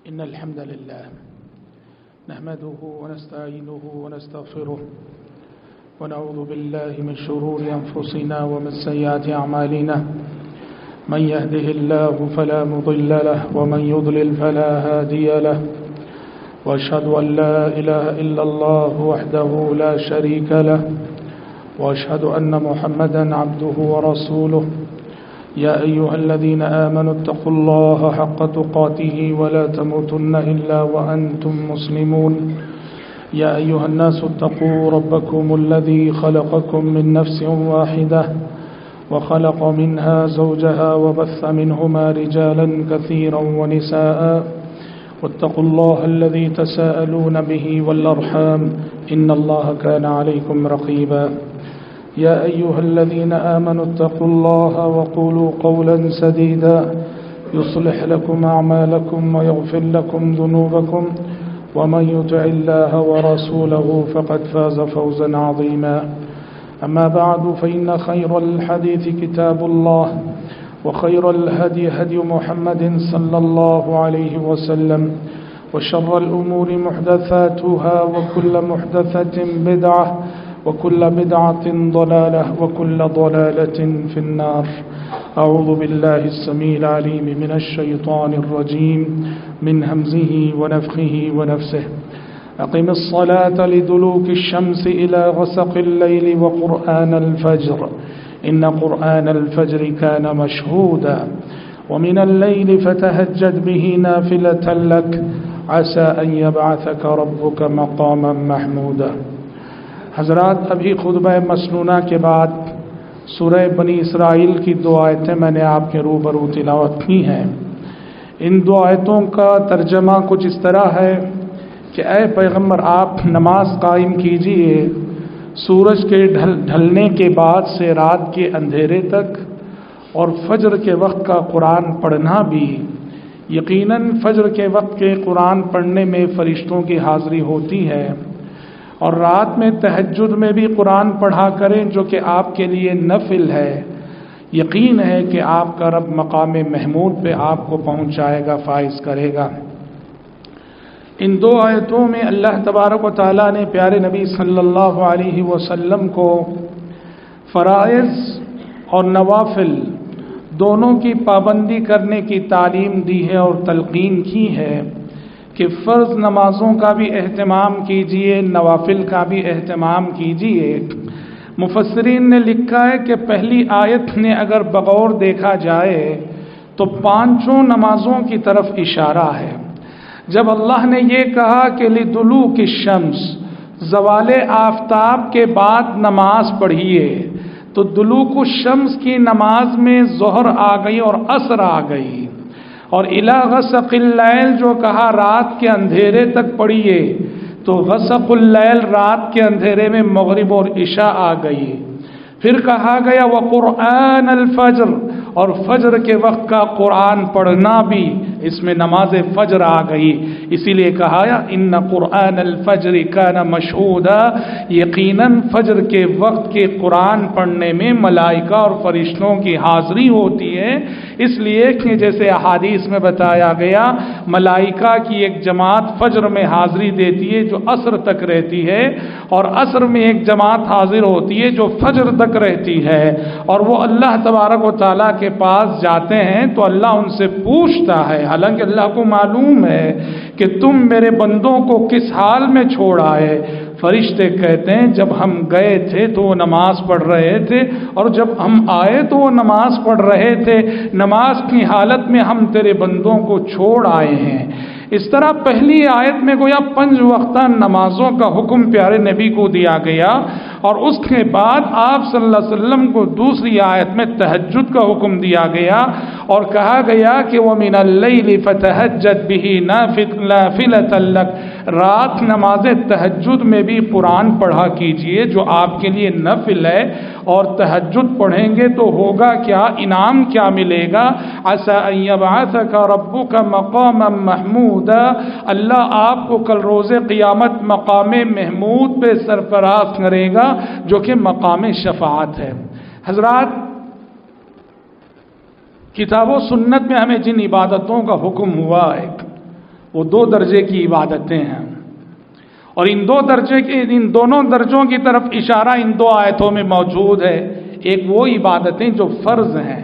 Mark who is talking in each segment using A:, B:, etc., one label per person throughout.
A: إن الحمد لله نحمده ونستعينه ونستغفره ونعوذ بالله من شرور أنفسنا ومن سيئات أعمالنا من يهده الله فلا مضل له ومن يضلل فلا هادي له وأشهد أن لا إله إلا الله وحده لا شريك له وأشهد أن محمدا عبده ورسوله يا أيها الذين آمنوا اتقوا الله حق تقاته ولا تموتن إلا وأنتم مسلمون يا أيها الناس اتقوا ربكم الذي خلقكم من نفس واحدة وخلق منها زوجها وبث منهما رجالا كثيرا ونساء واتقوا الله الذي تساءلون به والأرحام إن الله كان عليكم رقيبا يا أيها الذين آمنوا اتقوا الله وقولوا قولا سديدا يصلح لكم أعمالكم ويغفر لكم ذنوبكم ومن يطع الله ورسوله فقد فاز فوزا عظيما أما بعد فإن خير الحديث كتاب الله وخير الهدي هدي محمد صلى الله عليه وسلم وشر الأمور محدثاتها وكل محدثة بدعة وكل بدعة ضلالة وكل ضلالة في النار أعوذ بالله السميع العليم من الشيطان الرجيم من همزه ونفخه ونفسه أقم الصلاة لدلوك الشمس إلى غسق الليل وقرآن الفجر إن قرآن الفجر كان مشهودا ومن الليل فتهجد به نافلة لك عسى أن يبعثك ربك مقاما محمودا. حضرات، ابھی خطبہ مسنونہ کے بعد سورہ بنی اسرائیل کی 2 آیتیں میں نے آپ کے روبرو تلاوت کی ہیں. ان 2 آیتوں کا ترجمہ کچھ اس طرح ہے کہ اے پیغمبر، آپ نماز قائم کیجئے سورج کے ڈھلنے کے بعد سے رات کے اندھیرے تک، اور فجر کے وقت کا قرآن پڑھنا بھی. یقیناً فجر کے وقت کے قرآن پڑھنے میں فرشتوں کی حاضری ہوتی ہے، اور رات میں تہجد میں بھی قرآن پڑھا کریں جو کہ آپ کے لیے نفل ہے. یقین ہے کہ آپ کا رب مقام محمود پہ آپ کو پہنچائے گا، فائز کرے گا. ان 2 آیتوں میں اللہ تبارک و تعالیٰ نے پیارے نبی صلی اللہ علیہ وسلم کو فرائض اور نوافل دونوں کی پابندی کرنے کی تعلیم دی ہے اور تلقین کی ہے کہ فرض نمازوں کا بھی اہتمام کیجئے، نوافل کا بھی اہتمام کیجئے. مفسرین نے لکھا ہے کہ پہلی آیت نے اگر بغور دیکھا جائے تو 5 نمازوں کی طرف اشارہ ہے. جب اللہ نے یہ کہا کہ لِدُلُوكِ الشَّمْسِ، زوال آفتاب کے بعد نماز پڑھیے، تو دلوک الشمس کی نماز میں ظہر آ گئی اور عصر آ گئی. اور اِلیٰ غسق اللیل جو کہا رات کے اندھیرے تک پڑھیے، تو غسق اللیل رات کے اندھیرے میں مغرب اور عشاء آ گئی. پھر کہا گیا وقرآن الفجر، اور فجر کے وقت کا قرآن پڑھنا بھی، اس میں نماز فجر آ گئی. اسی لیے کہا ان قرآن الفجر کان مشہودا، یقیناً فجر کے وقت کے قرآن پڑھنے میں ملائکہ اور فرشتوں کی حاضری ہوتی ہے. اس لیے کہ جیسے احادیث میں بتایا گیا، ملائکہ کی ایک جماعت فجر میں حاضری دیتی ہے جو عصر تک رہتی ہے، اور عصر میں ایک جماعت حاضر ہوتی ہے جو فجر تک رہتی ہے. اور وہ اللہ تبارک و تعالیٰ کے پاس جاتے ہیں تو اللہ ان سے پوچھتا ہے، حالانکہ اللہ کو معلوم ہے کہ تم میرے بندوں کو کس حال میں چھوڑ آئے. فرشتے کہتے ہیں جب ہم گئے تھے تو وہ نماز پڑھ رہے تھے، اور جب ہم آئے تو وہ نماز پڑھ رہے تھے. نماز کی حالت میں ہم تیرے بندوں کو چھوڑ آئے ہیں. اس طرح پہلی آیت میں گویا 5 وقتہ نمازوں کا حکم پیارے نبی کو دیا گیا، اور اس کے بعد آپ صلی اللہ علیہ وسلم کو دوسری آیت میں تہجد کا حکم دیا گیا، اور کہا گیا کہ وَمِنَ اللَّيْلِ فَتَهَجَّدْ بِهِ نَافِلَةً لَكَ، رات نماز تہجد میں بھی قرآن پڑھا کیجئے جو آپ کے لیے نفل ہے. اور تہجد پڑھیں گے تو ہوگا کیا، انعام کیا ملے گا؟ عَسَىٰ أَن يَبْعَثَكَ رَبُّكَ مَقَامًا مَحْمُودًا، اللہ آپ کو کل روز قیامت مقام محمود پہ سرفراز کرے گا جو کہ مقام شفاعت ہے. حضرات، کتاب و سنت میں ہمیں جن عبادتوں کا حکم ہوا ہے وہ 2 درجے کی عبادتیں ہیں، اور ان دونوں درجوں کی طرف اشارہ ان 2 آیتوں میں موجود ہے۔ ایک وہ عبادتیں جو فرض ہیں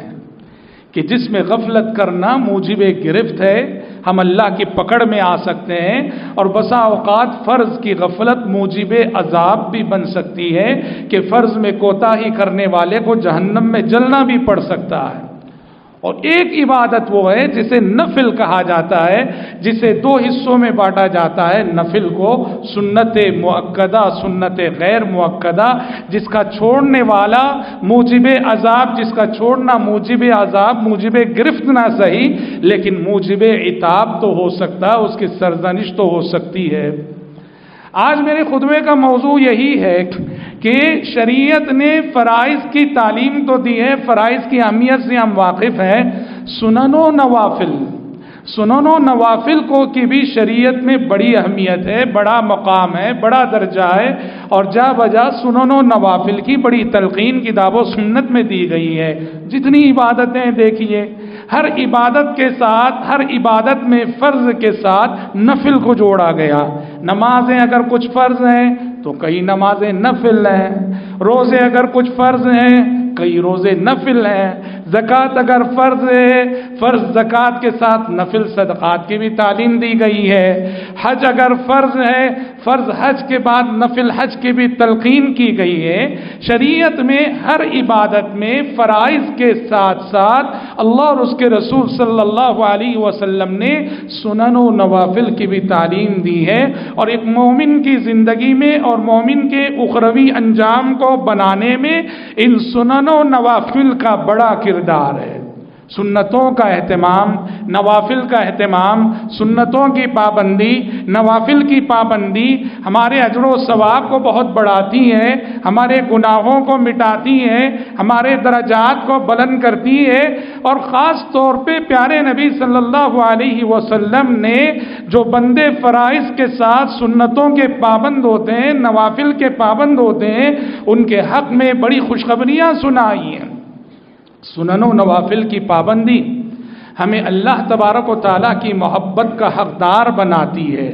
A: کہ جس میں غفلت کرنا موجب گرفت ہے، ہم اللہ کی پکڑ میں آ سکتے ہیں، اور بسا اوقات فرض کی غفلت موجب عذاب بھی بن سکتی ہے کہ فرض میں کوتاہی کرنے والے کو جہنم میں جلنا بھی پڑ سکتا ہے۔ اور ایک عبادت وہ ہے جسے نفل کہا جاتا ہے، جسے 2 حصوں میں بانٹا جاتا ہے نفل کو، سنت مؤکدہ، سنت غیر مؤکدہ، جس کا چھوڑنے والا موجب عذاب، جس کا چھوڑنا موجب عذاب، موجب گرفت نہ صحیح لیکن موجب عتاب تو ہو سکتا ہے، اس کی سرزنش تو ہو سکتی ہے۔ آج میرے خطبے کا موضوع یہی ہے کہ شریعت نے فرائض کی تعلیم تو دی ہے، فرائض کی اہمیت سے ہم واقف ہیں، سنن و نوافل، سنن و نوافل کی بھی شریعت میں بڑی اہمیت ہے، بڑا مقام ہے، بڑا درجہ ہے، اور جا بجا سنن و نوافل کی بڑی تلقین کتاب و سنت میں دی گئی ہے۔ جتنی عبادتیں دیکھیے، ہر عبادت کے ساتھ، ہر عبادت میں فرض کے ساتھ نفل کو جوڑا گیا۔ نمازیں اگر کچھ فرض ہیں تو کئی نمازیں نفل ہیں، روزے اگر کچھ فرض ہیں کئی روزے نفل ہیں، زکوٰۃ اگر فرض ہے، فرض زکوٰۃ کے ساتھ نفل صدقات کی بھی تعلیم دی گئی ہے، حج اگر فرض ہے، فرض حج کے بعد نفل حج کی بھی تلقین کی گئی ہے۔ شریعت میں ہر عبادت میں فرائض کے ساتھ ساتھ اللہ اور اس کے رسول صلی اللہ علیہ وسلم نے سنن و نوافل کی بھی تعلیم دی ہے، اور ایک مومن کی زندگی میں اور مومن کے اخروی انجام کو بنانے میں ان سنن و نوافل کا بڑا کردار ہے۔ سنتوں کا اہتمام، نوافل کا اہتمام، سنتوں کی پابندی، نوافل کی پابندی ہمارے اجر و ثواب کو بہت بڑھاتی ہے، ہمارے گناہوں کو مٹاتی ہے، ہمارے درجات کو بلند کرتی ہے، اور خاص طور پہ پیارے نبی صلی اللہ علیہ وسلم نے جو بندے فرائض کے ساتھ سنتوں کے پابند ہوتے ہیں، نوافل کے پابند ہوتے ہیں، ان کے حق میں بڑی خوشخبریاں سنائی ہیں۔ سنن و نوافل کی پابندی ہمیں اللہ تبارک و تعالیٰ کی محبت کا حقدار بناتی ہے۔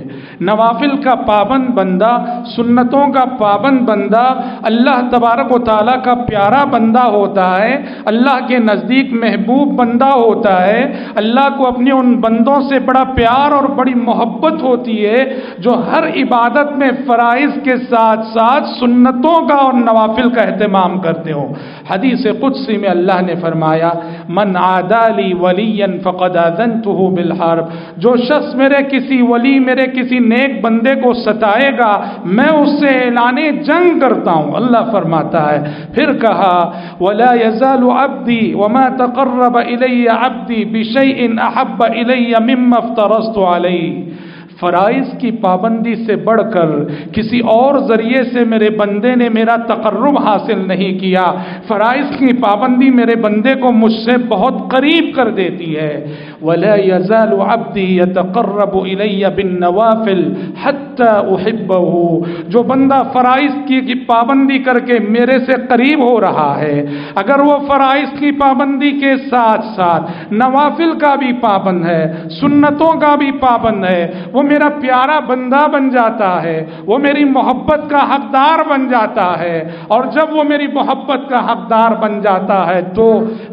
A: نوافل کا پابند بندہ، سنتوں کا پابند بندہ اللہ تبارک و تعالیٰ کا پیارا بندہ ہوتا ہے، اللہ کے نزدیک محبوب بندہ ہوتا ہے۔ اللہ کو اپنے ان بندوں سے بڑا پیار اور بڑی محبت ہوتی ہے جو ہر عبادت میں فرائض کے ساتھ ساتھ سنتوں کا اور نوافل کا اہتمام کرتے ہو۔ حدیث قدسی میں اللہ نے فرمایا، من عادی لی ولی فقد آذنتہ بالحرب، جو شخص میرے کسی ولی، میرے کسی نیک بندے کو ستائے گا، میں اس سے اعلان جنگ کرتا ہوں۔ اللہ فرماتا ہے، پھر کہا ولا يزال عبدی وما تقرب الی عبدی بشیء احب الی مما افترضت علیہ، فرائض کی پابندی سے بڑھ کر کسی اور ذریعے سے میرے بندے نے میرا تقرب حاصل نہیں کیا۔ فرائض کی پابندی میرے بندے کو مجھ سے بہت قریب کر دیتی ہے۔ وَلَا يَزَالُ عَبْدِي يَتَقَرَّبُ إِلَيَّ بِالنَّوَافِلِ حَتَّى أُحِبَّهُ، جو بندہ فرائض کی پابندی کر کے میرے سے قریب ہو رہا ہے، اگر وہ فرائض کی پابندی کے ساتھ ساتھ نوافل کا بھی پابند ہے، سنتوں کا بھی پابند ہے، وہ میرا پیارا بندہ بن جاتا ہے، وہ میری محبت کا حقدار بن جاتا ہے، اور جب وہ میری محبت کا حقدار بن جاتا ہے تو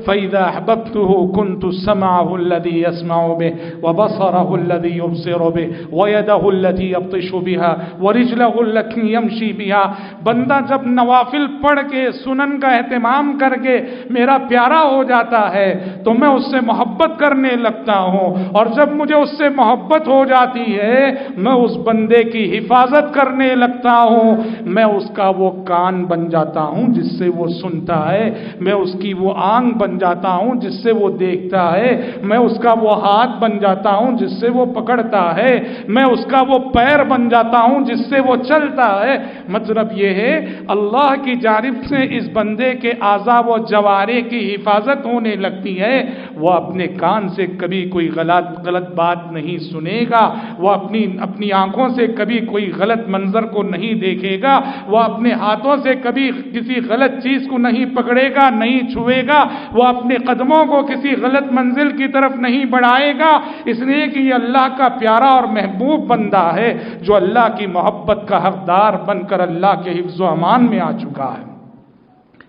A: فَإِذَا أَحْبَبْتُهُ كُنْتُ سَمْعَهُ الَّذِي يَسْمَعُ بِهِ وَبَصَرَهُ الَّذِي يُبْصِرُ بِهِ وَيَدَهُ الَّتِي يَبْطِشُ بِهَا وَرِجْلَهُ الَّتِي يَمْشِي بِهَا۔ بندہ جب نوافل پڑھ کے سنن کا اہتمام کر کے میرا پیارا ہو جاتا ہے تو میں اس سے محبت کرنے لگتا ہوں، اور جب مجھے اس سے محبت ہو جاتی ہے میں اس بندے کی حفاظت کرنے لگتا ہوں، میں اس کا وہ کان بن جاتا ہوں جس سے وہ سنتا ہے، میں اس کی وہ آنکھ بن جاتا ہوں جس سے وہ دیکھتا ہے، میں اس کا وہ ہاتھ بن جاتا ہوں جس سے وہ پکڑتا ہے، میں اس کا وہ پیر بن جاتا ہوں جس سے وہ چلتا ہے۔ مطلب یہ ہے اللہ کی جانب سے اس بندے کے اعضاء و جوارح کی حفاظت ہونے لگتی ہے، وہ اپنے کان سے کبھی کوئی غلط بات نہیں سنے گا، وہ اپنی آنکھوں سے کبھی کوئی غلط منظر کو نہیں دیکھے گا، وہ اپنے ہاتھوں سے کبھی کسی غلط چیز کو نہیں پکڑے گا، نہیں چھوئے گا، وہ اپنے قدموں کو کسی غلط منزل کی طرف نہیں بڑھائے گا، اس لیے کہ یہ اللہ کا پیارا اور محبوب بندہ ہے جو اللہ کی محبت کا حقدار بن کر اللہ کے حفظ و امان میں آ چکا ہے۔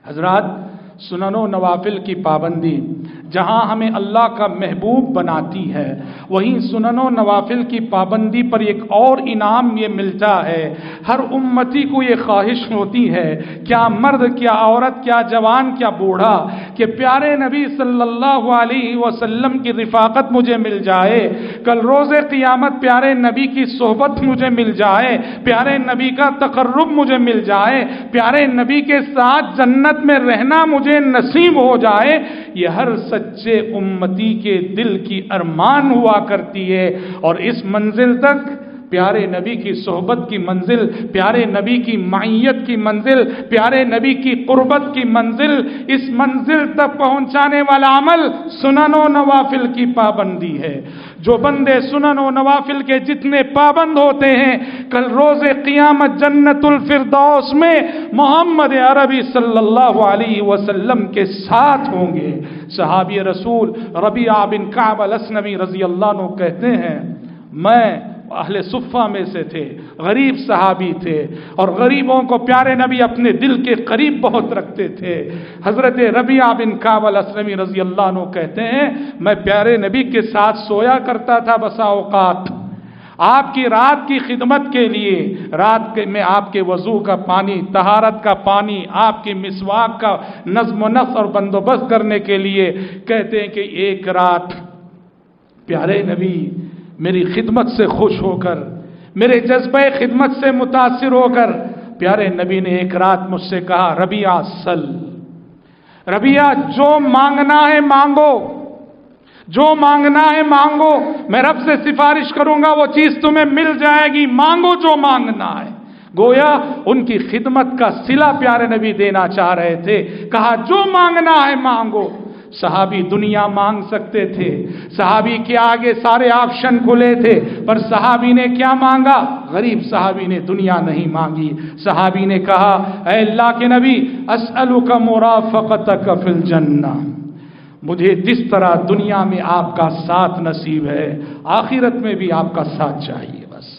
A: حضرات، سنن و نوافل کی پابندی جہاں ہمیں اللہ کا محبوب بناتی ہے، وہیں سنن و نوافل کی پابندی پر ایک اور انعام یہ ملتا ہے۔ ہر امتی کو یہ خواہش ہوتی ہے، کیا مرد، کیا عورت، کیا جوان، کیا بوڑھا، کہ پیارے نبی صلی اللہ علیہ وسلم کی رفاقت مجھے مل جائے، کل روز قیامت پیارے نبی کی صحبت مجھے مل جائے، پیارے نبی کا تقرب مجھے مل جائے، پیارے نبی کے ساتھ جنت میں رہنا مجھے نصیب ہو جائے۔ یہ ہر سچے امتی کے دل کی ارمان ہوا کرتی ہے، اور اس منزل تک، پیارے نبی کی صحبت کی منزل، پیارے نبی کی معیت کی منزل، پیارے نبی کی قربت کی منزل، اس منزل تک پہنچانے والا عمل سنن و نوافل کی پابندی ہے۔ جو بندے سنن و نوافل کے جتنے پابند ہوتے ہیں، کل روز قیامت جنت الفردوس میں محمد عربی صلی اللہ علیہ وسلم کے ساتھ ہوں گے۔ صحابی رسول ربیعہ بن کعب الاسلمی رضی اللہ عنہ کہتے ہیں، میں اہل صفہ میں سے تھے، غریب صحابی تھے، اور غریبوں کو پیارے نبی اپنے دل کے قریب بہت رکھتے تھے۔ حضرت ربیعہ بن کعب الاسلمی رضی اللہ عنہ کہتے ہیں، میں پیارے نبی کے ساتھ سویا کرتا تھا بسا اوقات، آپ کی رات کی خدمت کے لیے، رات میں آپ کے وضو کا پانی، طہارت کا پانی، آپ کی مسواک کا نظم و نسق اور بندوبست کرنے کے لیے۔ کہتے ہیں کہ ایک رات پیارے نبی میری خدمت سے خوش ہو کر، میرے جذبہ خدمت سے متاثر ہو کر، پیارے نبی نے ایک رات مجھ سے کہا، ربیعہ سل، ربیعہ جو مانگنا ہے مانگو، جو مانگنا ہے مانگو، میں رب سے سفارش کروں گا وہ چیز تمہیں مل جائے گی، مانگو جو مانگنا ہے۔ گویا ان کی خدمت کا صلہ پیارے نبی دینا چاہ رہے تھے، کہا جو مانگنا ہے مانگو۔ صحابی دنیا مانگ سکتے تھے، صحابی کے آگے سارے آپشن کھلے تھے، پر صحابی نے کیا مانگا؟ غریب صحابی نے دنیا نہیں مانگی، صحابی نے کہا، اے اللہ کے نبی، اسألک مرافقتک فی الجنہ، مجھے جس طرح دنیا میں آپ کا ساتھ نصیب ہے، آخرت میں بھی آپ کا ساتھ چاہیے۔ بس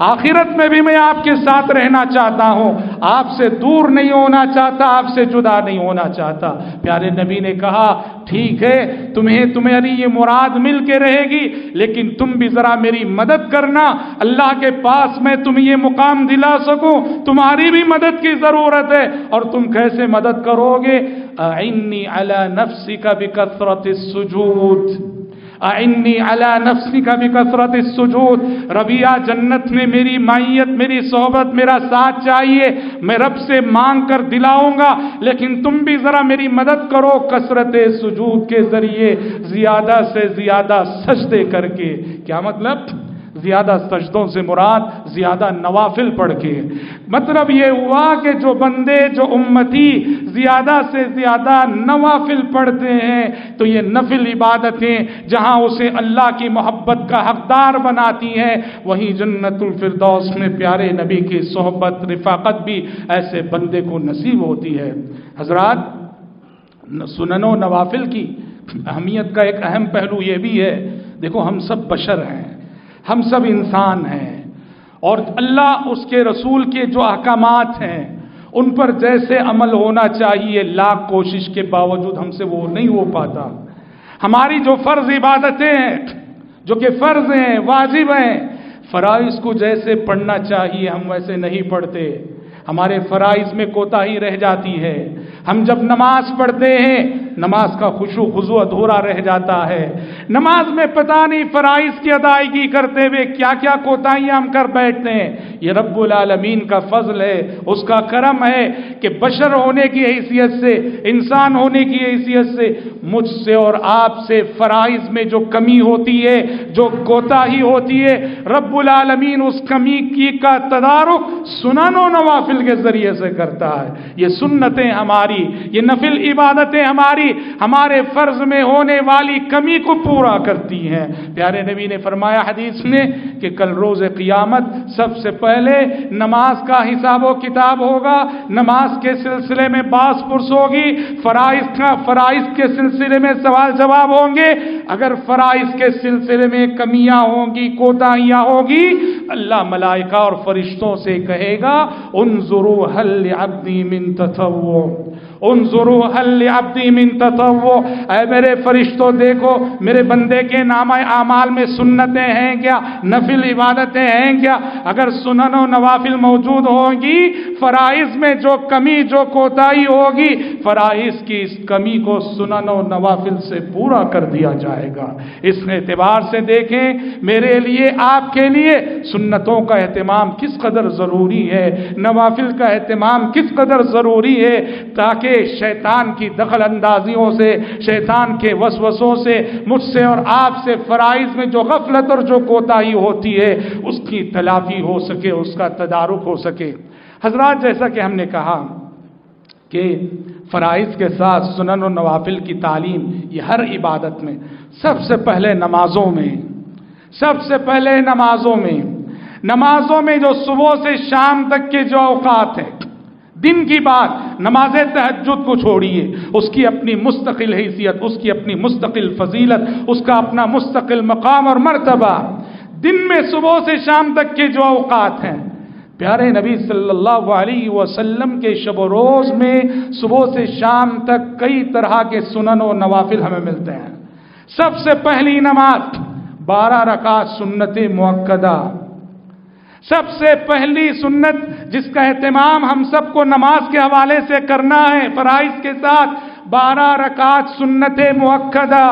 A: آخرت میں بھی میں آپ کے ساتھ رہنا چاہتا ہوں، آپ سے دور نہیں ہونا چاہتا، آپ سے جدا نہیں ہونا چاہتا۔ پیارے نبی نے کہا، ٹھیک ہے، تمہاری یہ مراد مل کے رہے گی، لیکن تم بھی ذرا میری مدد کرنا، اللہ کے پاس میں تمہیں یہ مقام دلا سکوں، تمہاری بھی مدد کی ضرورت ہے۔ اور تم کیسے مدد کرو گے؟ اعنی علی نفسک بکثرۃ السجود، اعنی علی نفسک بکثرۃ السجود۔ ربیعہ، جنت میں میری معیت، میری صحبت، میرا ساتھ چاہیے، میں رب سے مانگ کر دلاؤں گا، لیکن تم بھی ذرا میری مدد کرو کثرت سجود کے ذریعے، زیادہ سے زیادہ سجدے کر کے۔ کیا مطلب؟ زیادہ سجدوں سے مراد زیادہ نوافل پڑھ کے۔ مطلب یہ ہوا کہ جو بندے، جو امتی زیادہ سے زیادہ نوافل پڑھتے ہیں، تو یہ نفل عبادتیں جہاں اسے اللہ کی محبت کا حقدار بناتی ہیں، وہیں جنت الفردوس میں پیارے نبی کی صحبت، رفاقت بھی ایسے بندے کو نصیب ہوتی ہے۔ حضرات، سنن و نوافل کی اہمیت کا ایک اہم پہلو یہ بھی ہے، دیکھو ہم سب بشر ہیں، ہم سب انسان ہیں، اور اللہ اس کے رسول کے جو احکامات ہیں ان پر جیسے عمل ہونا چاہیے، لاکھ کوشش کے باوجود ہم سے وہ نہیں ہو پاتا۔ ہماری جو فرض عبادتیں ہیں، جو کہ فرض ہیں، واجب ہیں، فرائض کو جیسے پڑھنا چاہیے ہم ویسے نہیں پڑھتے، ہمارے فرائض میں کوتاہی رہ جاتی ہے۔ ہم جب نماز پڑھتے ہیں، نماز کا خشوع خضوع ادھورا رہ جاتا ہے، نماز میں پتہ نہیں فرائض کی ادائیگی کرتے ہوئے کیا کیا کوتاہیاں ہم کر بیٹھتے ہیں۔ یہ رب العالمین کا فضل ہے، اس کا کرم ہے کہ بشر ہونے کی حیثیت سے، انسان ہونے کی حیثیت سے مجھ سے اور آپ سے فرائض میں جو کمی ہوتی ہے، جو کوتاہی ہوتی ہے، رب العالمین اس کمی کی کا تدارک سنن و نوافل کے ذریعے سے کرتا ہے۔ یہ سنتیں ہماری، یہ نفل عبادتیں ہماری، ہمارے فرض میں ہونے والی کمی کو پورا کرتی ہیں۔ پیارے نبی نے فرمایا حدیث میں کہ کل روز قیامت سب سے پہلے نماز کا حساب و کتاب ہوگا، نماز کے سلسلے میں باس پرس ہوگی، فرائض کے سلسلے میں سوال جواب ہوں گے۔ اگر فرائض کے سلسلے میں کمیاں ہوں گی، کوتاہیاں ہوگی، اللہ ملائکہ اور فرشتوں سے کہے گا انظروا هل لعبدی من تطوع، انظروا هل لعبدی من تطوع، اے میرے فرشتوں دیکھو میرے بندے کے نامہ اعمال میں سنتیں ہیں کیا، نفل عبادتیں ہیں کیا؟ اگر سنن و نوافل موجود ہوں گی، فرائض میں جو کمی جو کوتاہی ہوگی، فرائض کی اس کمی کو سنن و نوافل سے پورا کر دیا جائے گا۔ اس اعتبار سے دیکھیں میرے لیے، آپ کے لیے سنتوں کا اہتمام کس قدر ضروری ہے، نوافل کا اہتمام کس قدر ضروری ہے، تاکہ شیطان کی دخل اندازیوں سے، شیطان کے وسوسوں سے، مجھ سے اور آپ سے فرائض میں جو غفلت اور جو کوتاہی ہوتی ہے اس کی تلافی ہو سکے، اس کا تدارک ہو سکے۔ حضرات، جیسا کہ ہم نے کہا کہ فرائض کے ساتھ سنن و نوافل کی تعلیم یہ ہر عبادت میں، سب سے پہلے نمازوں میں، نمازوں میں جو صبح سے شام تک کے جو اوقات ہیں، دن کی بات، نماز تہجد کو چھوڑیے، اس کی اپنی مستقل حیثیت، اس کی اپنی مستقل فضیلت، اس کا اپنا مستقل مقام اور مرتبہ۔ دن میں صبح سے شام تک کے جو اوقات ہیں، پیارے نبی صلی اللہ علیہ وسلم کے شب و روز میں صبح سے شام تک کئی طرح کے سنن و نوافل ہمیں ملتے ہیں۔ سب سے پہلی نماز 12 رکعت سنت مؤکدہ، سب سے پہلی سنت جس کا اہتمام ہم سب کو نماز کے حوالے سے کرنا ہے، فرائض کے ساتھ 12 رکعت سنت مؤکدہ۔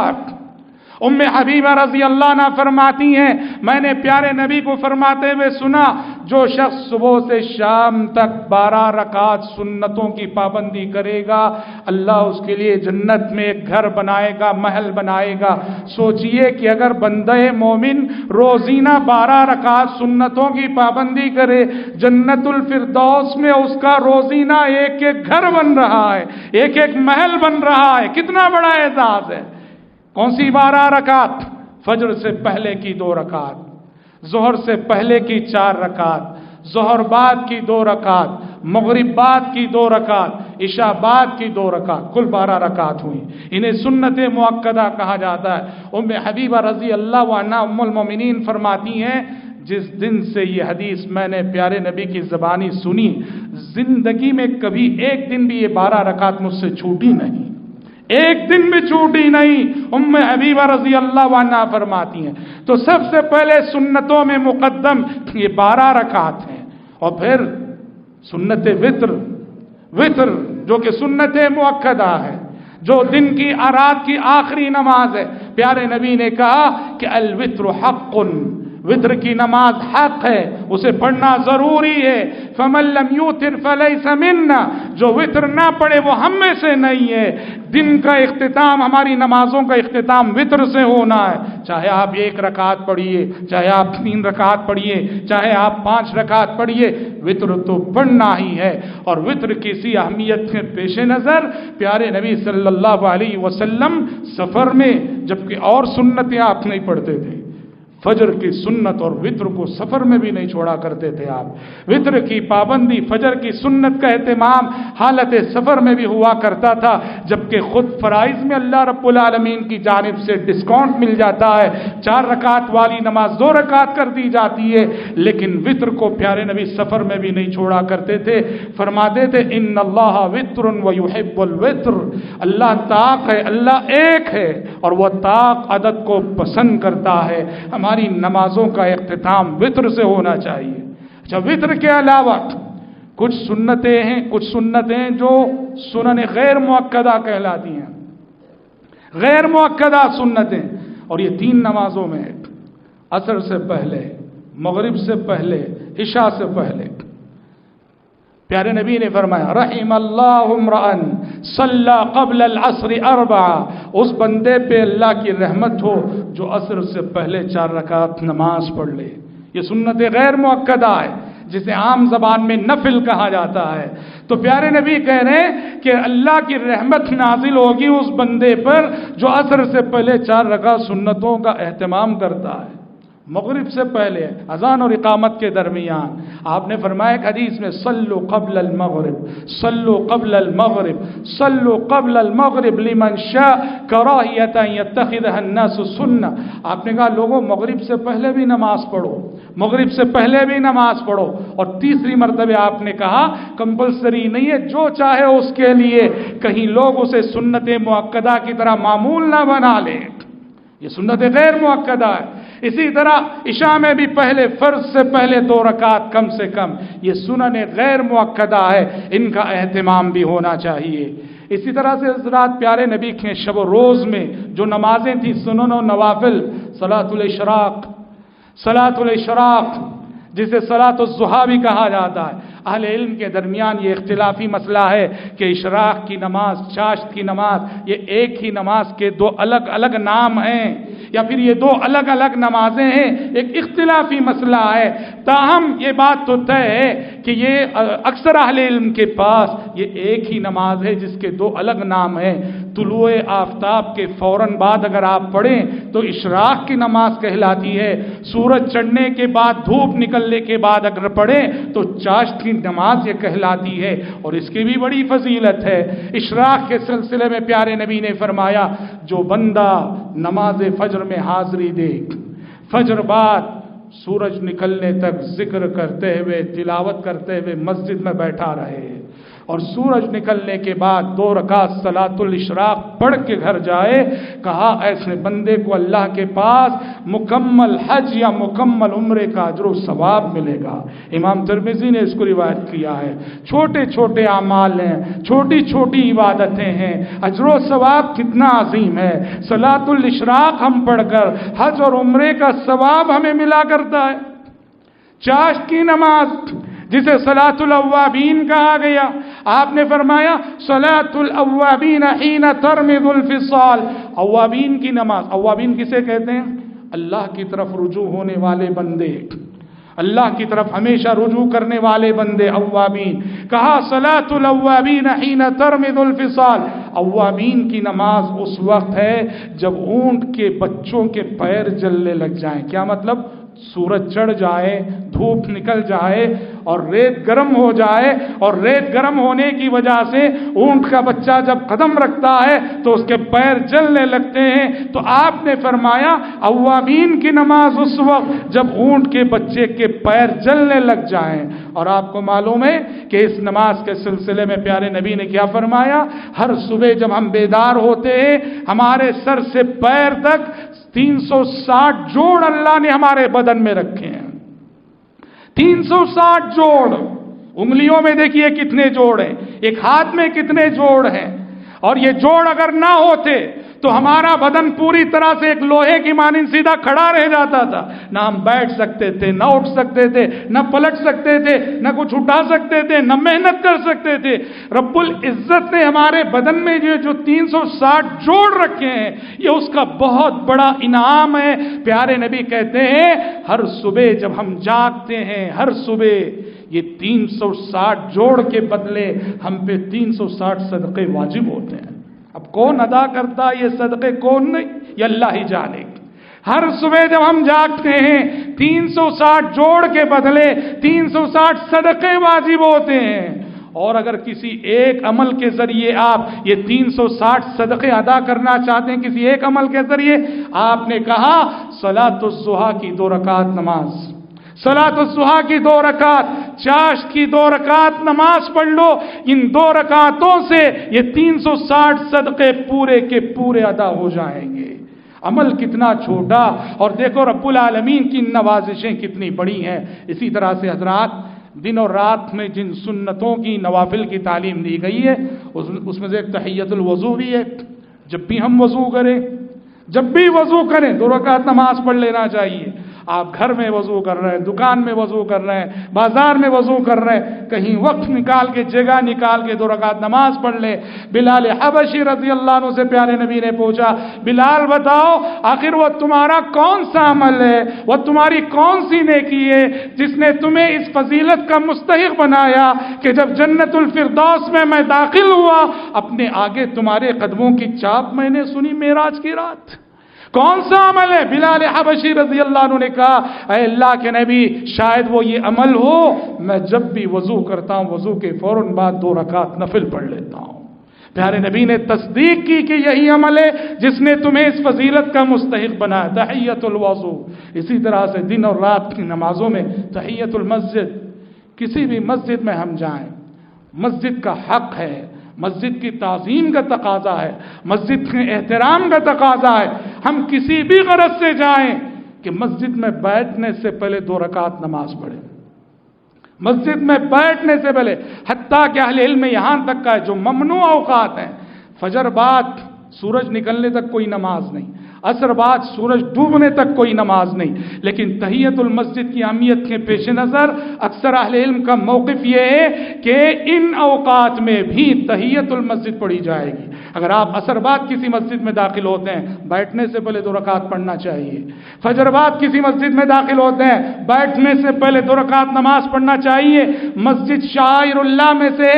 A: ام حبیبہ رضی اللہ عنہ فرماتی ہیں میں نے پیارے نبی کو فرماتے ہوئے سنا، جو شخص صبح سے شام تک 12 رکعت سنتوں کی پابندی کرے گا، اللہ اس کے لیے جنت میں ایک گھر بنائے گا، محل بنائے گا۔ سوچئے کہ اگر بندہ مومن روزینہ 12 رکعت سنتوں کی پابندی کرے، جنت الفردوس میں اس کا روزینہ ایک ایک گھر بن رہا ہے، ایک ایک محل بن رہا ہے، کتنا بڑا اعزاز ہے۔ کون سی 12 رکعت؟ فجر سے پہلے کی 2 رکعت، ظہر سے پہلے کی 4 رکعت، ظہر بعد کی 2 رکعت، مغرب بعد کی 2 رکعت، عشاء بعد کی 2 رکعت، کل 12 رکعت ہوئی۔ انہیں سنت مؤکدہ کہا جاتا ہے۔ ام حبیبہ رضی اللہ عنہا ام المومنین فرماتی ہیں جس دن سے یہ حدیث میں نے پیارے نبی کی زبانی سنی، زندگی میں کبھی ایک دن بھی یہ 12 رکعت مجھ سے چھوٹی نہیں، ایک دن بھی چھوٹی نہیں۔ ام حبیبہ رضی اللہ عنہا فرماتی ہیں تو سب سے پہلے سنتوں میں مقدم یہ 12 رکعت ہیں، اور پھر سنت وطر جو کہ سنت مؤکدہ ہے، جو دن کی رات کی آخری نماز ہے۔ پیارے نبی نے کہا کہ الوتر حق، وطر کی نماز حق ہے، اسے پڑھنا ضروری ہے۔ فمن لم یوتر فلیس منا، جو وطر نہ پڑھے وہ ہم میں سے نہیں ہے۔ دن کا اختتام، ہماری نمازوں کا اختتام وطر سے ہونا ہے، چاہے آپ 1 رکعت پڑھیے، چاہے آپ 3 رکعت پڑھیے، چاہے آپ 5 رکعت پڑھیے، وطر تو پڑھنا ہی ہے۔ اور وطر کسی اہمیت کے پیش نظر پیارے نبی صلی اللہ علیہ وسلم سفر میں، جبکہ اور سنتیں آپ نہیں پڑھتے تھے، فجر کی سنت اور وطر کو سفر میں بھی نہیں چھوڑا کرتے تھے آپ۔ وطر کی پابندی، فجر کی سنت کا اہتمام حالت سفر میں بھی ہوا کرتا تھا، جبکہ خود فرائض میں اللہ رب العالمین کی جانب سے ڈسکاؤنٹ مل جاتا ہے، 4 رکعت والی نماز 2 رکعت کر دی جاتی ہے، لیکن وطر کو پیارے نبی سفر میں بھی نہیں چھوڑا کرتے تھے۔ فرماتے تھے ان اللہ وطر ویحب الوطر، اللہ طاق ہے، اللہ ایک ہے اور وہ طاق عدد کو پسند کرتا ہے۔ ہماری نمازوں کا اختتام وطر سے ہونا چاہیے۔ اچھا، وطر کے علاوہ کچھ سنتیں جو سنن غیر مؤکدہ کہلاتی ہیں، غیر مؤکدہ سنتیں، اور یہ 3 نمازوں میں عصر سے پہلے، مغرب سے پہلے، عشاء سے پہلے پیارے نبی نے فرمایا رحم اللہ امرأن صلی قبل العصر 4، اس بندے پہ اللہ کی رحمت ہو جو عصر سے پہلے 4 رکعت نماز پڑھ لے۔ یہ سنت غیر مؤکدہ ہے جسے عام زبان میں نفل کہا جاتا ہے۔ تو پیارے نبی کہہ رہے ہیں کہ اللہ کی رحمت نازل ہوگی اس بندے پر جو عصر سے پہلے 4 رکعت سنتوں کا اہتمام کرتا ہے، مغرب سے پہلے اذان اور اقامت کے درمیان۔ آپ نے فرمایا کہ حدیث میں صلوا قبل المغرب، صلوا قبل المغرب، صلوا قبل المغرب لمن شاء کراہیۃ ان یتخذها الناس سنہ۔ آپ نے کہا لوگوں مغرب سے پہلے بھی نماز پڑھو، مغرب سے پہلے بھی نماز پڑھو۔ اور تیسری مرتبہ آپ نے کہا کمپلسری نہیں ہے، جو چاہے اس کے لیے، کہیں لوگ اسے سنت مؤکدہ کی طرح معمول نہ بنا لیں، یہ سنت غیر مؤکدہ ہے۔ اسی طرح عشاء میں بھی پہلے فرض سے پہلے 2 رکعت کم سے کم، یہ سنن غیر مؤکدہ ہے، ان کا اہتمام بھی ہونا چاہیے۔ اسی طرح سے حضرات پیارے نبی کے شب و روز میں جو نمازیں تھیں سنن و نوافل، صلاۃ الاشراق، صلاۃ الاشراق جسے صلاۃ الضحیٰ بھی کہا جاتا ہے، اہل علم کے درمیان یہ اختلافی مسئلہ ہے کہ اشراق کی نماز، چاشت کی نماز، یہ ایک ہی نماز کے 2 الگ الگ نام ہیں یا پھر یہ 2 الگ الگ نمازیں ہیں، ایک اختلافی مسئلہ ہے۔ تاہم یہ بات تو طے ہے کہ یہ اکثر اہل علم کے پاس یہ ایک ہی نماز ہے جس کے 2 الگ نام ہیں۔ طلوع آفتاب کے فوراً بعد اگر آپ پڑھیں تو اشراق کی نماز کہلاتی ہے، سورج چڑھنے کے بعد، دھوپ نکلنے کے بعد اگر پڑھیں تو چاشت کی نماز یہ کہلاتی ہے، اور اس کی بھی بڑی فضیلت ہے۔ اشراق کے سلسلے میں پیارے نبی نے فرمایا جو بندہ نماز فجر میں حاضری دے، فجر بعد سورج نکلنے تک ذکر کرتے ہوئے، تلاوت کرتے ہوئے مسجد میں بیٹھا رہے، اور سورج نکلنے کے بعد 2 رکعت صلاۃ الاشراق پڑھ کے گھر جائے، کہا ایسے بندے کو اللہ کے پاس مکمل حج یا مکمل عمرے کا اجر و ثواب ملے گا۔ امام ترمذی نے اس کو روایت کیا ہے۔ چھوٹے چھوٹے اعمال ہیں، چھوٹی چھوٹی عبادتیں ہیں، اجر و ثواب کتنا عظیم ہے۔ صلاۃ الاشراق ہم پڑھ کر حج اور عمرے کا ثواب ہمیں ملا کرتا ہے۔ چاشت کی نماز جسے صلاۃ الاوابین کہا گیا، آپ نے فرمایا صلاۃ الاوابین حین ترمض الفصال، اوابین کی نماز۔ اوابین کسے کہتے ہیں؟ اللہ کی طرف رجوع ہونے والے بندے، اللہ کی طرف ہمیشہ رجوع کرنے والے بندے اوابین۔ کہا صلاۃ الاوابین حین ترمض الفصال، اوابین کی نماز اس وقت ہے جب اونٹ کے بچوں کے پیر جلنے لگ جائیں۔ کیا مطلب؟ سورج چڑھ جائے، دھوپ نکل جائے اور ریت گرم ہو جائے، اور ریت گرم ہونے کی وجہ سے اونٹ کا بچہ جب قدم رکھتا ہے تو اس کے پیر جلنے لگتے ہیں۔ تو آپ نے فرمایا اوابین کی نماز اس وقت جب اونٹ کے بچے کے پیر جلنے لگ جائیں۔ اور آپ کو معلوم ہے کہ اس نماز کے سلسلے میں پیارے نبی نے کیا فرمایا؟ ہر صبح جب ہم بیدار ہوتے ہیں ہمارے سر سے پیر تک 360 جوڑ اللہ نے ہمارے بدن میں رکھے ہیں۔ 360 جوڑ، انگلیوں میں دیکھیے کتنے جوڑ ہیں، ایک ہاتھ میں کتنے جوڑ ہیں، اور یہ جوڑ اگر نہ ہوتے تو ہمارا بدن پوری طرح سے ایک لوہے کی مانند سیدھا کھڑا رہ جاتا تھا، نہ ہم بیٹھ سکتے تھے، نہ اٹھ سکتے تھے، نہ پلٹ سکتے تھے، نہ کچھ اٹھا سکتے تھے، نہ محنت کر سکتے تھے۔ رب العزت نے ہمارے بدن میں جو 360 جوڑ رکھے ہیں، یہ اس کا بہت بڑا انعام ہے۔ پیارے نبی کہتے ہیں ہر صبح جب ہم جاگتے ہیں، ہر صبح یہ 360 جوڑ کے بدلے ہم پہ 360 صدقے واجب ہوتے ہیں۔ اب کون ادا کرتا یہ صدقے، کون نہیں، یہ اللہ ہی جانے۔ ہر صبح جب ہم جاگتے ہیں 360 جوڑ کے بدلے 360 صدقے واجب ہوتے ہیں۔ اور اگر کسی ایک عمل کے ذریعے آپ یہ 360 صدقے ادا کرنا چاہتے ہیں، کسی ایک عمل کے ذریعے، آپ نے کہا صلاۃ الضحیٰ کی 2 رکعت نماز، صلاۃ الضحیٰ کی 2 رکعت، چاشت کی 2 رکعت نماز پڑھ لو، ان 2 رکعتوں سے یہ 360 صدقے پورے کے پورے ادا ہو جائیں گے۔ عمل کتنا چھوٹا، اور دیکھو رب العالمین کی نوازشیں کتنی بڑی ہیں۔ اسی طرح سے حضرات دن اور رات میں جن سنتوں کی، نوافل کی تعلیم دی گئی ہے، اس میں سے ایک تحیۃ الوضو بھی ہے۔ جب بھی ہم وضو کریں، جب بھی وضو کریں 2 رکعت نماز پڑھ لینا چاہیے۔ آپ گھر میں وضو کر رہے ہیں، دکان میں وضو کر رہے ہیں، بازار میں وضو کر رہے ہیں، کہیں وقت نکال کے جگہ نکال کے 2 رکعت نماز پڑھ لے۔ بلال حبشی رضی اللہ عنہ سے پیارے نبی نے پوچھا، بلال بتاؤ آخر وہ تمہارا کون سا عمل ہے، وہ تمہاری کون سی نیکی ہے جس نے تمہیں اس فضیلت کا مستحق بنایا کہ جب جنت الفردوس میں داخل ہوا اپنے آگے تمہارے قدموں کی چاپ میں نے سنی معراج کی رات؟ کون سا عمل ہے؟ بلال حبشی رضی اللہ عنہ نے کہا، اے اللہ کے نبی شاید وہ یہ عمل ہو، میں جب بھی وضو کرتا ہوں وضو کے فوراً بعد 2 رکعت نفل پڑھ لیتا ہوں۔ پیارے نبی نے تصدیق کی کہ یہی عمل ہے جس نے تمہیں اس فضیلت کا مستحق بنایا، تحیۃ الوضو۔ اسی طرح سے دن اور رات کی نمازوں میں تحیۃ المسجد، کسی بھی مسجد میں ہم جائیں، مسجد کا حق ہے، مسجد کی تعظیم کا تقاضا ہے، مسجد کے احترام کا تقاضا ہے، ہم کسی بھی غرض سے جائیں کہ مسجد میں بیٹھنے سے پہلے 2 رکعت نماز پڑھیں، مسجد میں بیٹھنے سے پہلے، حتیٰ کہ اہل علم میں یہاں تک کا ہے جو ممنوع اوقات ہیں، فجر بعد سورج نکلنے تک کوئی نماز نہیں، عصر بعد سورج ڈوبنے تک کوئی نماز نہیں، لیکن تحیۃ المسجد کی اہمیت کے پیش نظر اکثر اہل علم کا موقف یہ ہے کہ ان اوقات میں بھی تحیۃ المسجد پڑھی جائے گی۔ اگر آپ عصر بعد کسی مسجد میں داخل ہوتے ہیں بیٹھنے سے پہلے 2 رکعت پڑھنا چاہیے، فجر بعد کسی مسجد میں داخل ہوتے ہیں بیٹھنے سے پہلے 2 رکعت نماز پڑھنا چاہیے۔ مسجد شعائر اللہ میں سے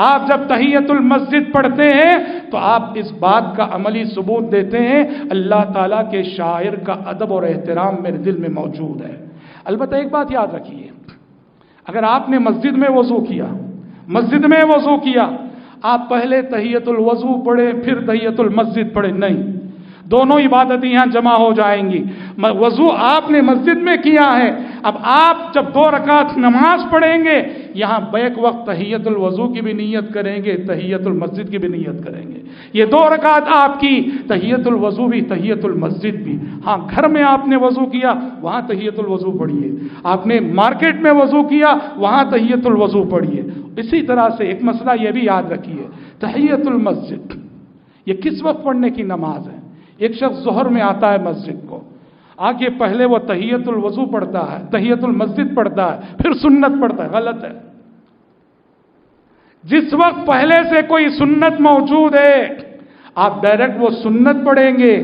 A: آپ جب تحیۃ المسجد پڑھتے ہیں تو آپ اس بات کا عملی ثبوت دیتے ہیں اللہ تعالیٰ کے شاعر کا ادب اور احترام میرے دل میں موجود ہے۔ البتہ ایک بات یاد رکھیے، اگر آپ نے مسجد میں وضو کیا آپ پہلے تحیۃ الوضو پڑھے پھر تحیۃ المسجد پڑھے، نہیں، دونوں عبادتیں یہاں جمع ہو جائیں گی۔ وضو آپ نے مسجد میں کیا ہے، اب آپ جب 2 رکعت نماز پڑھیں گے یہاں بیک وقت تحیۃ الوضو کی بھی نیت کریں گے، تحیۃ المسجد کی بھی نیت کریں گے۔ یہ 2 رکعت آپ کی تحیۃ الوضو بھی تحیۃ المسجد بھی۔ ہاں گھر میں آپ نے وضو کیا وہاں تحیۃ الوضو پڑھیے، آپ نے مارکیٹ میں وضو کیا وہاں تحیۃ الوضو پڑھیے۔ اسی طرح سے ایک مسئلہ یہ بھی یاد رکھیے، تحیۃ المسجد یہ کس وقت پڑھنے کی نماز ہے؟ ایک شخص ظہر میں آتا ہے مسجد کو، آگے پہلے وہ تحیۃ الوضو پڑھتا ہے، تحیۃ المسجد پڑھتا ہے، پھر سنت پڑھتا ہے، غلط ہے۔ جس وقت پہلے سے کوئی سنت موجود ہے آپ ڈائریکٹ وہ سنت پڑھیں گے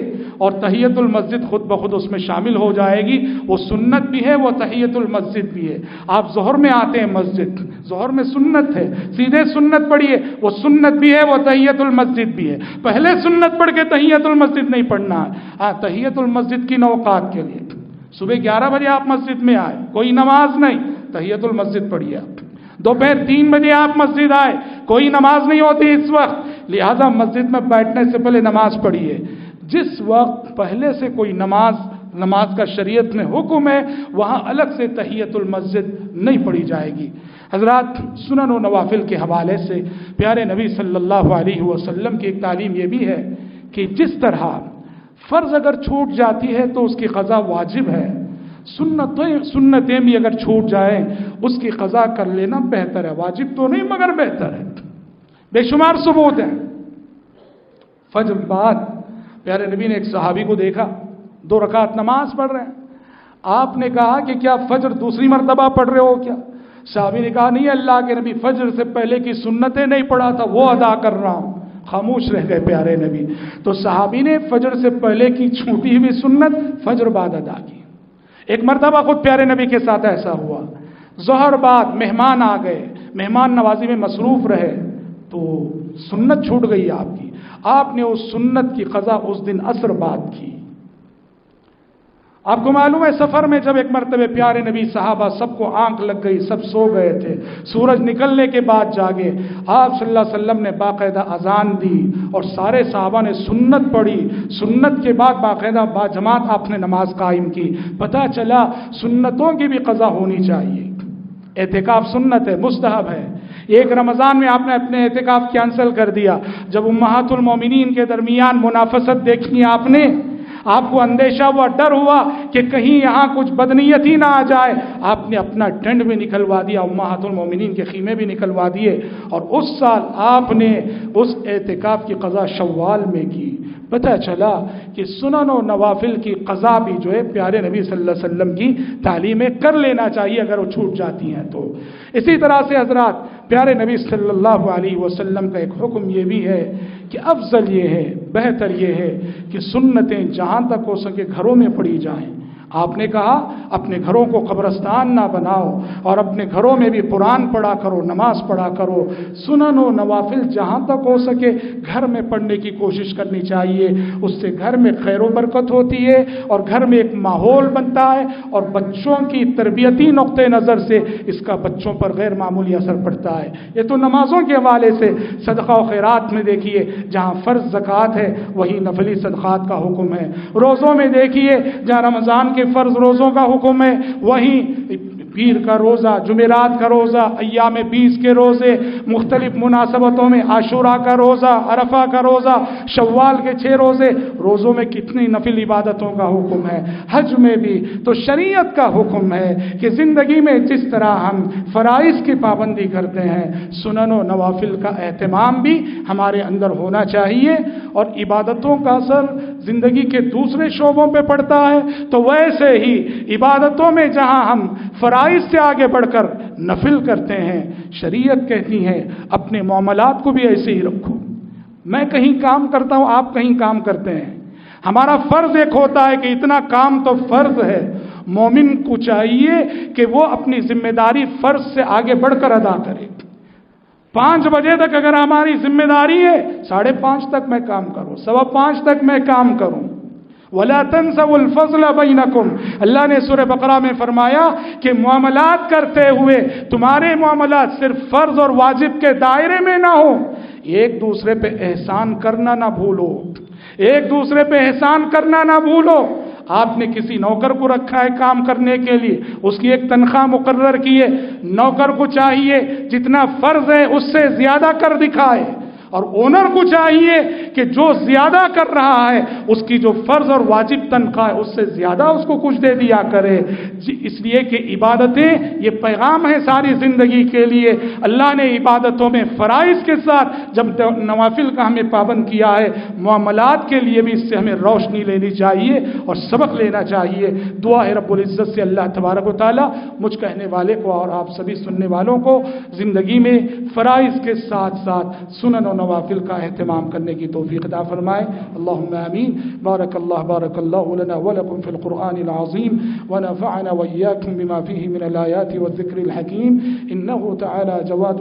A: اور تحیۃ المسجد خود بخود اس میں شامل ہو جائے گی، وہ سنت بھی ہے وہ تحیۃ المسجد بھی ہے۔ آپ ظہر میں آتے ہیں مسجد، ظہر میں سنت ہے، سیدھے سنت پڑھیے، وہ سنت بھی ہے وہ تحیۃ المسجد بھی ہے۔ پہلے سنت پڑھ کے تحیۃ المسجد نہیں پڑھنا ہے۔ ہاں تحیۃ المسجد کی اوقات کے لیے صبح 11 بجے آپ مسجد میں آئے، کوئی نماز نہیں، تحیۃ المسجد پڑھیے آپ۔ دوپہر 3 بجے آپ مسجد آئے، کوئی نماز نہیں ہوتی اس وقت، لہذا مسجد میں بیٹھنے سے پہلے نماز پڑھیے۔ جس وقت پہلے سے کوئی نماز کا شریعت میں حکم ہے وہاں الگ سے تحیۃ المسجد نہیں پڑھی جائے گی۔ حضرات سنن و نوافل کے حوالے سے پیارے نبی صلی اللہ علیہ وسلم کی ایک تعلیم یہ بھی ہے کہ جس طرح فرض اگر چھوٹ جاتی ہے تو اس کی قضا واجب ہے، سنتیں بھی اگر چھوٹ جائیں اس کی قضا کر لینا بہتر ہے، واجب تو نہیں مگر بہتر ہے۔ بے شمار ثبوت ہیں۔ فجر بعد پیارے نبی نے ایک صحابی کو دیکھا 2 رکعت نماز پڑھ رہے ہیں، آپ نے کہا کہ کیا فجر دوسری مرتبہ پڑھ رہے ہو کیا؟ صحابی نے کہا نہیں اللہ کے نبی، فجر سے پہلے کی سنتیں نہیں پڑھا تھا وہ ادا کر رہا ہوں۔ خاموش رہ گئے پیارے نبی۔ تو صحابی نے فجر سے پہلے کی چھوٹی ہوئی سنت فجر بعد ادا کی۔ ایک مرتبہ خود پیارے نبی کے ساتھ ایسا ہوا، ظہر بعد مہمان آ گئے، مہمان نوازی میں مصروف رہے تو سنت چھوٹ گئی آپ کی، آپ نے اس سنت کی قضا اس دن عصر بعد کی۔ آپ کو معلوم ہے سفر میں جب ایک مرتبہ پیارے نبی صحابہ سب کو آنکھ لگ گئی، سب سو گئے تھے، سورج نکلنے کے بعد جاگے، آپ صلی اللہ علیہ وسلم نے باقاعدہ اذان دی اور سارے صحابہ نے سنت پڑھی، سنت کے بعد باقاعدہ باجماعت آپ نے نماز قائم کی۔ پتہ چلا سنتوں کی بھی قضا ہونی چاہیے۔ اعتکاف سنت ہے، مستحب ہے۔ ایک رمضان میں آپ نے اپنے اعتکاف کینسل کر دیا، جب امہات المومنین کے درمیان منافست دیکھی آپ کو اندیشہ ہوا، ڈر ہوا کہ کہیں یہاں کچھ بدنیت ہی نہ آ جائے، آپ نے اپنا ٹینٹ بھی نکلوا دیا، امہات المومنین کے خیمے بھی نکلوا دیے، اور اس سال آپ نے اس اعتکاف کی قضا شوال میں کی۔ پتہ چلا کہ سنن و نوافل کی قضا بھی جو ہے پیارے نبی صلی اللہ علیہ وسلم کی تعلیمیں کر لینا چاہیے اگر وہ چھوٹ جاتی ہیں تو۔ اسی طرح سے حضرات پیارے نبی صلی اللہ علیہ وسلم کا ایک حکم یہ بھی ہے کہ افضل یہ ہے، بہتر یہ ہے کہ سنتیں جہاں تک ہو سکے گھروں میں پڑھی جائیں۔ آپ نے کہا اپنے گھروں کو قبرستان نہ بناؤ اور اپنے گھروں میں بھی قرآن پڑھا کرو، نماز پڑھا کرو۔ سنن و نوافل جہاں تک ہو سکے گھر میں پڑھنے کی کوشش کرنی چاہیے، اس سے گھر میں خیر و برکت ہوتی ہے اور گھر میں ایک ماحول بنتا ہے اور بچوں کی تربیتی نقطۂ نظر سے اس کا بچوں پر غیر معمولی اثر پڑتا ہے۔ یہ تو نمازوں کے حوالے سے، صدقہ و خیرات میں دیکھیے جہاں فرض زکوٰۃ ہے وہی نفلی صدقات کا حکم ہے۔ روزوں میں دیکھیے جہاں رمضان کے فرض روزوں کا حکم ہے وہیں پیر کا روزہ، جمعرات کا روزہ، ایام 20 کے روزے، مختلف مناسبتوں میں عاشورہ کا روزہ، عرفہ کا روزہ، شوال کے 6 روزے، روزوں میں کتنی نفل عبادتوں کا حکم ہے۔ حج میں بھی تو شریعت کا حکم ہے کہ زندگی میں جس طرح ہم فرائض کی پابندی کرتے ہیں سنن و نوافل کا اہتمام بھی ہمارے اندر ہونا چاہیے، اور عبادتوں کا اثر زندگی کے دوسرے شعبوں پہ پڑتا ہے تو ویسے ہی عبادتوں میں جہاں ہم فرائض سے آگے بڑھ کر نفل کرتے ہیں، شریعت کہتی ہے اپنے معاملات کو بھی ایسے ہی رکھو۔ میں کہیں کام کرتا ہوں، آپ کہیں کام کرتے ہیں، ہمارا فرض ایک ہوتا ہے کہ اتنا کام تو فرض ہے۔ مومن کو چاہیے کہ وہ اپنی ذمہ داری فرض سے آگے بڑھ کر ادا کرے۔ 5 بجے تک اگر ہماری ذمہ داری ہے 5:30 تک میں کام کروں، 5:15 تک میں کام کروں۔ وَلَا تَنْسَوْا الْفَضْلَ بَيْنَكُمْ، اللہ نے سورہ بقرہ میں فرمایا کہ معاملات کرتے ہوئے تمہارے معاملات صرف فرض اور واجب کے دائرے میں نہ ہو، ایک دوسرے پہ احسان کرنا نہ بھولو، ایک دوسرے پہ احسان کرنا نہ بھولو۔ آپ نے کسی نوکر کو رکھا ہے کام کرنے کے لیے، اس کی ایک تنخواہ مقرر کی ہے، نوکر کو چاہیے جتنا فرض ہے اس سے زیادہ کر دکھائے، اور اونر کو چاہیے کہ جو زیادہ کر رہا ہے اس کی جو فرض اور واجب تنخواہ ہے اس سے زیادہ اس کو کچھ دے دیا کرے۔ اس لیے کہ عبادتیں یہ پیغام ہے ساری زندگی کے لیے۔ اللہ نے عبادتوں میں فرائض کے ساتھ جب نوافل کا ہمیں پابند کیا ہے، معاملات کے لیے بھی اس سے ہمیں روشنی لینی چاہیے اور سبق لینا چاہیے۔ دعا ہے رب العزت سے اللہ تبارک و تعالی مجھ کہنے والے کو اور آپ سبھی سننے والوں کو زندگی میں فرائض کے ساتھ ساتھ سنن و نوافل کا اہتمام کرنے کی توفیق عطا فرمائے۔ اللہم آمین۔ بارک اللہ لنا ولکم فی القرآن العظیم ونفعنا وإیاکم بما فیہ من الآیات والذکر الحکیم، انہ تعالی جواد